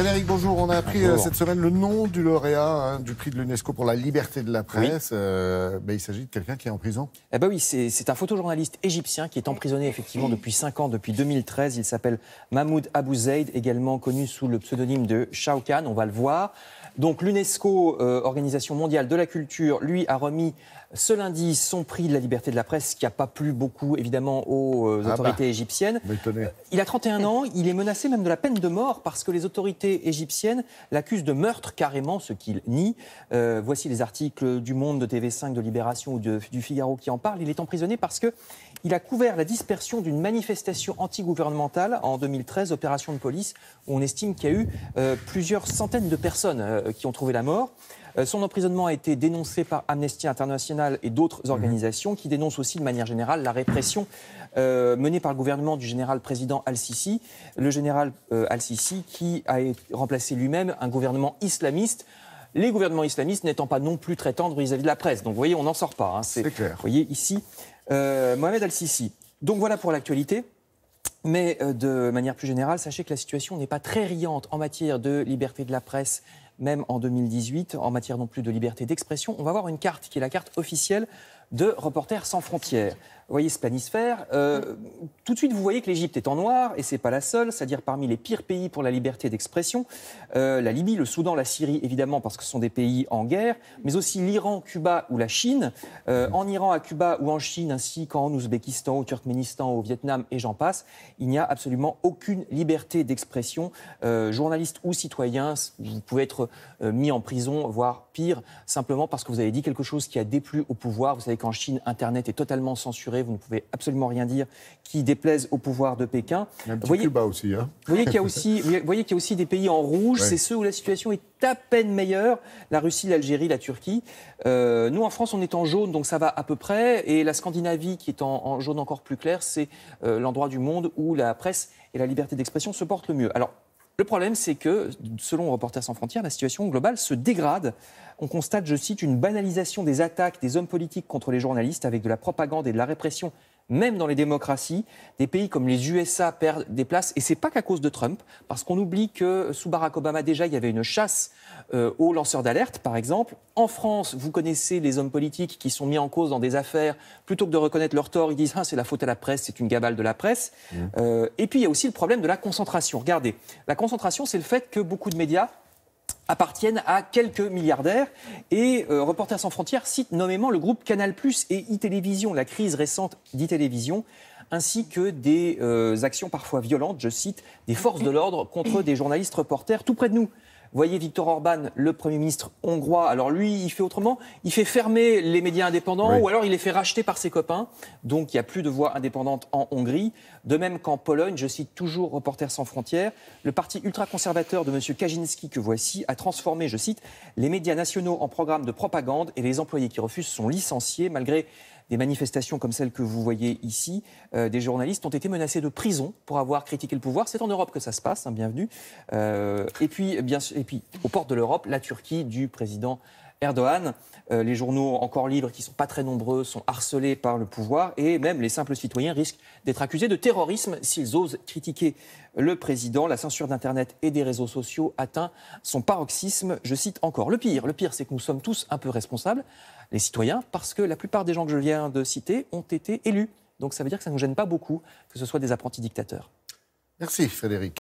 Frédéric, bonjour. On a appris cette semaine le nom du lauréat du prix de l'UNESCO pour la liberté de la presse. Il s'agit de quelqu'un qui est en prison. Eh ben oui, c'est un photojournaliste égyptien qui est emprisonné effectivement depuis 5 ans, depuis 2013. Il s'appelle Mahmoud Abou Zeid, également connu sous le pseudonyme de Shawkan. On va le voir. Donc l'UNESCO, Organisation mondiale de la culture, lui a remis ce lundi son prix de la liberté de la presse, qui n'a pas plu beaucoup évidemment aux autorités égyptiennes. Il a 31 ans, il est menacé même de la peine de mort parce que les autorités égyptiennes l'accusent de meurtre carrément, ce qu'il nie. Voici les articles du Monde, de TV5, de Libération ou du Figaro qui en parlent. Il est emprisonné parce qu'il a couvert la dispersion d'une manifestation antigouvernementale en 2013, opération de police, où on estime qu'il y a eu plusieurs centaines de personnes qui ont trouvé la mort. Son emprisonnement a été dénoncé par Amnesty International et d'autres organisations qui dénoncent aussi de manière générale la répression menée par le gouvernement du général-président Al-Sisi. Le général Al-Sisi qui a remplacé lui-même un gouvernement islamiste. Les gouvernements islamistes n'étant pas non plus très tendres vis-à-vis de la presse. Donc vous voyez, on n'en sort pas. C'est clair. Vous voyez ici Mohamed Al-Sisi. Donc voilà pour l'actualité. Mais de manière plus générale, sachez que la situation n'est pas très riante en matière de liberté de la presse, même en 2018, en matière non plus de liberté d'expression. On va voir une carte qui est la carte officielle de Reporters sans frontières. Vous voyez ce planisphère. Tout de suite, vous voyez que l'Égypte est en noir, et ce n'est pas la seule, c'est-à-dire parmi les pires pays pour la liberté d'expression. La Libye, le Soudan, la Syrie, évidemment, parce que ce sont des pays en guerre, mais aussi l'Iran, Cuba ou la Chine. En Iran, à Cuba ou en Chine, ainsi qu'en Ouzbékistan, au Turkménistan, au Vietnam et j'en passe, il n'y a absolument aucune liberté d'expression. Journaliste ou citoyen, vous pouvez être mis en prison, voire pire, simplement parce que vous avez dit quelque chose qui a déplu au pouvoir. Vous savez qu'en Chine, Internet est totalement censuré. Vous ne pouvez absolument rien dire qui déplaise au pouvoir de Pékin. Il y a un petit Cuba aussi. Hein. Vous voyez qu'il y a aussi des pays en rouge. Ouais. C'est ceux où la situation est à peine meilleure. La Russie, l'Algérie, la Turquie. Nous, en France, on est en jaune, donc ça va à peu près. Et la Scandinavie, qui est en jaune encore plus clair, c'est l'endroit du monde où la presse et la liberté d'expression se portent le mieux. Alors, le problème, c'est que, selon Reporters sans frontières, la situation globale se dégrade. On constate, je cite, une banalisation des attaques des hommes politiques contre les journalistes avec de la propagande et de la répression, même dans les démocraties. Des pays comme les USA perdent des places, et ce n'est pas qu'à cause de Trump, parce qu'on oublie que sous Barack Obama, déjà, il y avait une chasse aux lanceurs d'alerte, par exemple. En France, vous connaissez les hommes politiques qui sont mis en cause dans des affaires. Plutôt que de reconnaître leur tort, ils disent « Ah, c'est la faute à la presse, c'est une gabale de la presse ». Et puis, il y a aussi le problème de la concentration. Regardez, la concentration, c'est le fait que beaucoup de médias appartiennent à quelques milliardaires. Et Reporters sans frontières cite nommément le groupe Canal+ et iTélévision, la crise récente d'iTélévision, ainsi que des actions parfois violentes, je cite, des forces de l'ordre contre des journalistes reporters tout près de nous. Vous voyez Viktor Orban, le Premier ministre hongrois, alors lui, il fait autrement, il fait fermer les médias indépendants, ou alors il les fait racheter par ses copains. Donc il n'y a plus de voix indépendantes en Hongrie. De même qu'en Pologne, je cite toujours Reporters sans frontières, le parti ultra-conservateur de M. Kaczynski, que voici, a transformé, je cite, les médias nationaux en programme de propagande et les employés qui refusent sont licenciés. Malgré des manifestations comme celles que vous voyez ici, des journalistes ont été menacés de prison pour avoir critiqué le pouvoir. C'est en Europe que ça se passe, hein, bienvenue. Et puis, aux portes de l'Europe, la Turquie du président Erdogan. Les journaux encore libres, qui ne sont pas très nombreux, sont harcelés par le pouvoir. Et même les simples citoyens risquent d'être accusés de terrorisme s'ils osent critiquer le président. La censure d'Internet et des réseaux sociaux atteint son paroxysme. Je cite encore. Le pire, c'est que nous sommes tous un peu responsables, les citoyens, parce que la plupart des gens que je viens de citer ont été élus. Donc ça veut dire que ça ne nous gêne pas beaucoup que ce soit des apprentis dictateurs. Merci Frédéric.